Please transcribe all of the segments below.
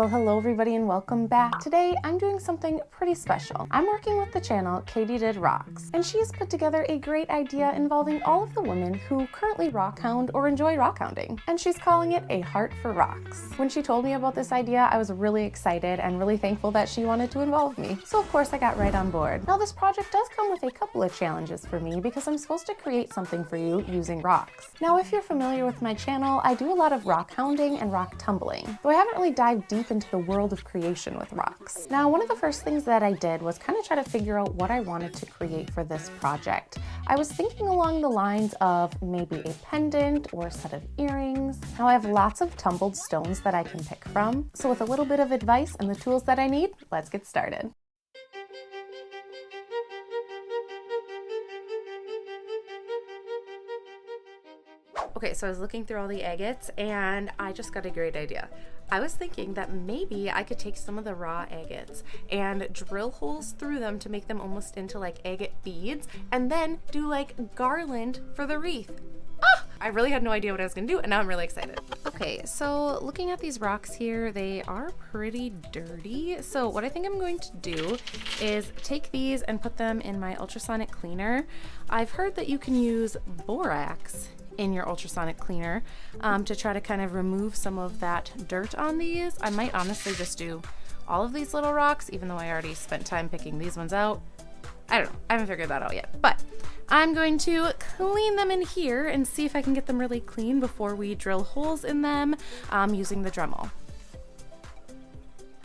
Well, hello everybody and welcome back. Today I'm doing something pretty special. I'm working with the channel Katydid Rocks, and she has put together a great idea involving all of the women who currently rock hound or enjoy rock hounding, and she's calling it A Heart for Rocks. When she told me about this idea, I was really excited and really thankful that she wanted to involve me. So of course I got right on board. Now this project does come with a couple of challenges for me because I'm supposed to create something for you using rocks. Now if you're familiar with my channel, I do a lot of rock hounding and rock tumbling, though I haven't really dived deep into the world of creation with rocks. Now, one of the first things that I did was kind of try to figure out what I wanted to create for this project. I was thinking along the lines of maybe a pendant or a set of earrings. Now, I have lots of tumbled stones that I can pick from, so with a little bit of advice and the tools that I need, let's get started. Okay, so I was looking through all the agates and I just got a great idea. I was thinking that maybe I could take some of the raw agates and drill holes through them to make them almost into like agate beads and then do like garland for the wreath. Ah! I really had no idea what I was gonna do and now I'm really excited. Okay, so looking at these rocks here, they are pretty dirty. So what I think I'm going to do is take these and put them in my ultrasonic cleaner. I've heard that you can use borax in your ultrasonic cleaner to try to kind of remove some of that dirt on these. I might honestly just do all of these little rocks, even though I already spent time picking these ones out. I don't know, I haven't figured that out yet, but I'm going to clean them in here and see if I can get them really clean before we drill holes in them using the Dremel.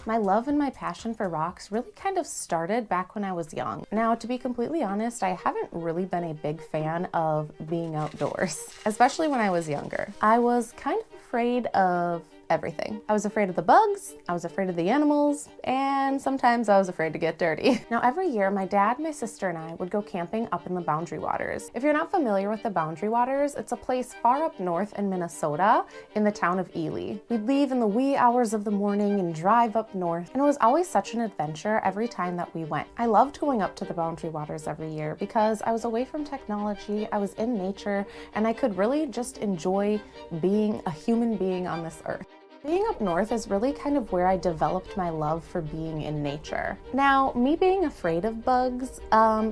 My love and my passion for rocks really kind of started back when I was young. Now, to be completely honest, I haven't really been a big fan of being outdoors, especially when I was younger. I was kind of afraid of everything. I was afraid of the bugs, I was afraid of the animals, and sometimes I was afraid to get dirty. Now every year, my dad, my sister, and I would go camping up in the Boundary Waters. If you're not familiar with the Boundary Waters, it's a place far up north in Minnesota in the town of Ely. We'd leave in the wee hours of the morning and drive up north, and it was always such an adventure every time that we went. I loved going up to the Boundary Waters every year because I was away from technology, I was in nature, and I could really just enjoy being a human being on this earth. Being up north is really kind of where I developed my love for being in nature. Now, me being afraid of bugs,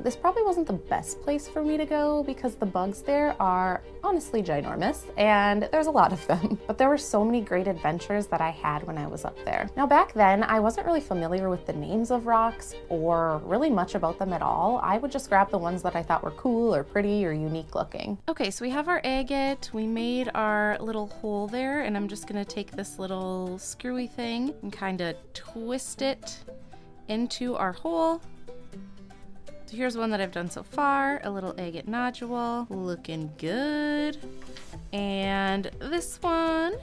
this probably wasn't the best place for me to go because the bugs there are honestly ginormous and there's a lot of them. But there were so many great adventures that I had when I was up there. Now back then, I wasn't really familiar with the names of rocks or really much about them at all. I would just grab the ones that I thought were cool or pretty or unique looking. Okay, so we have our agate. We made our little hole there and I'm just gonna take this little screwy thing and kind of twist it into our hole. So here's one that I've done so far, a little agate nodule, looking good. And this one,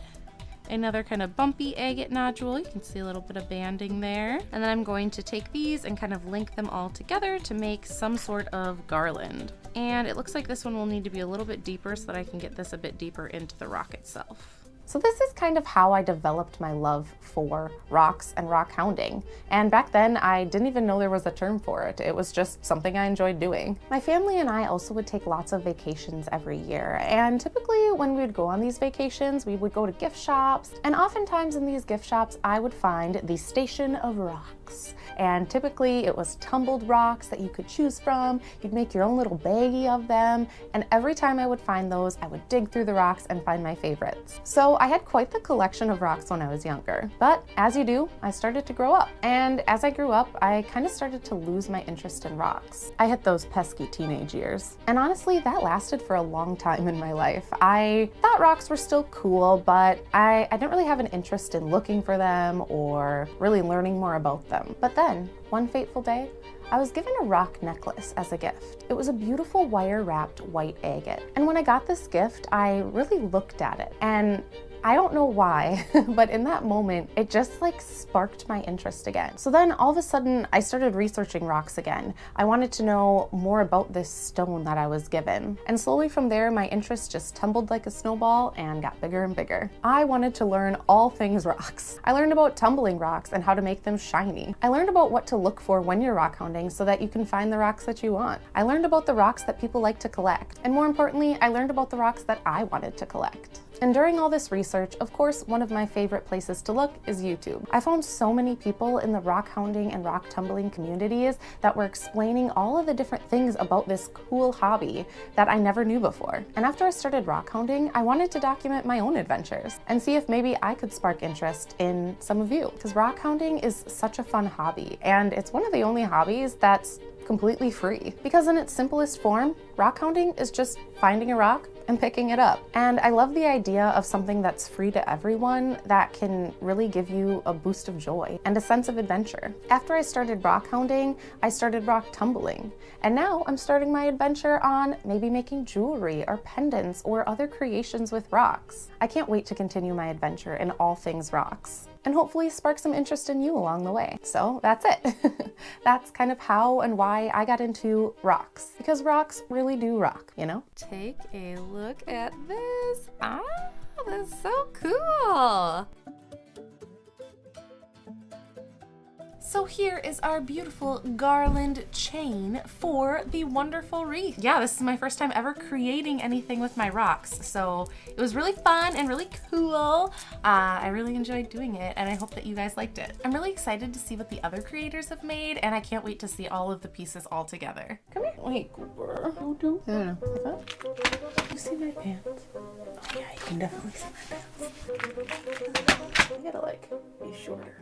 another kind of bumpy agate nodule. You can see a little bit of banding there. And then I'm going to take these and kind of link them all together to make some sort of garland. And it looks like this one will need to be a little bit deeper so that I can get this a bit deeper into the rock itself. So this is kind of how I developed my love for rocks and rock hounding. And back then, I didn't even know there was a term for it. It was just something I enjoyed doing. My family and I also would take lots of vacations every year. And typically when we would go on these vacations, we would go to gift shops. And oftentimes in these gift shops, I would find the Station of Rocks. And typically it was tumbled rocks that you could choose from. You'd make your own little baggie of them. And every time I would find those, I would dig through the rocks and find my favorites. So I had quite the collection of rocks when I was younger. But as you do, I started to grow up. And as I grew up, I kind of started to lose my interest in rocks. I hit those pesky teenage years. And honestly, that lasted for a long time in my life. I thought rocks were still cool, but I didn't really have an interest in looking for them or really learning more about them. But then, one fateful day, I was given a rock necklace as a gift. It was a beautiful wire-wrapped white agate. And when I got this gift, I really looked at it. And I don't know why, but in that moment, it just like sparked my interest again. So then all of a sudden, I started researching rocks again. I wanted to know more about this stone that I was given. And slowly from there, my interest just tumbled like a snowball and got bigger and bigger. I wanted to learn all things rocks. I learned about tumbling rocks and how to make them shiny. I learned about what to look for when you're rock hounding so that you can find the rocks that you want. I learned about the rocks that people like to collect. And more importantly, I learned about the rocks that I wanted to collect. And during all this research, of course, one of my favorite places to look is YouTube. I found so many people in the rock hounding and rock tumbling communities that were explaining all of the different things about this cool hobby that I never knew before. And after I started rock hounding, I wanted to document my own adventures and see if maybe I could spark interest in some of you. Because rock hounding is such a fun hobby, and it's one of the only hobbies that's completely free. Because in its simplest form, rock hounding is just finding a rock and picking it up. And I love the idea of something that's free to everyone that can really give you a boost of joy and a sense of adventure. After I started rock hounding, I started rock tumbling. And now I'm starting my adventure on maybe making jewelry or pendants or other creations with rocks. I can't wait to continue my adventure in all things rocks, and hopefully spark some interest in you along the way. So that's it. That's kind of how and why I got into rocks, because rocks really do rock, you know? Take a look at this. Ah, that's so cool. So here is our beautiful garland chain for the wonderful wreath. Yeah, this is my first time ever creating anything with my rocks, so it was really fun and really cool. I really enjoyed doing it, and I hope that you guys liked it. I'm really excited to see what the other creators have made, and I can't wait to see all of the pieces all together. Come here. Wait, Cooper. Oh, don't. No. You see my pants? Oh yeah, you can definitely see my pants. I gotta like be shorter.